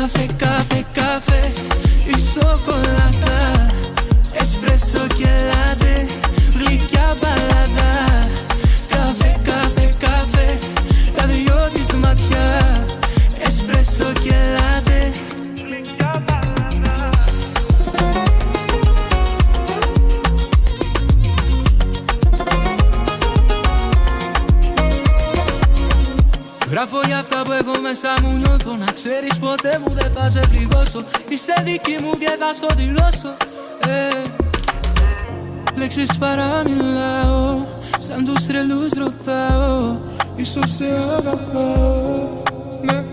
Καφέ, καφέ, καφέ, η σοκολάτα, εσπρέσο και λάτε, γλυκιά μπαλάδα. Καφέ, καφέ, καφέ, τα δυο της ματιά, εσπρέσο και λάτε, γλυκιά μπαλάδα. Γράφω για αυτά που εγώ μέσα μου νιώθω. Να ξέρεις ποτέ μου δεν θα σε πληγώσω. Είσαι δική μου και θα στο δηλώσω. Λέξεις παραμιλάω, σαν τους τρελούς ρωτάω. Ίσως σε αγαπάω, ναι.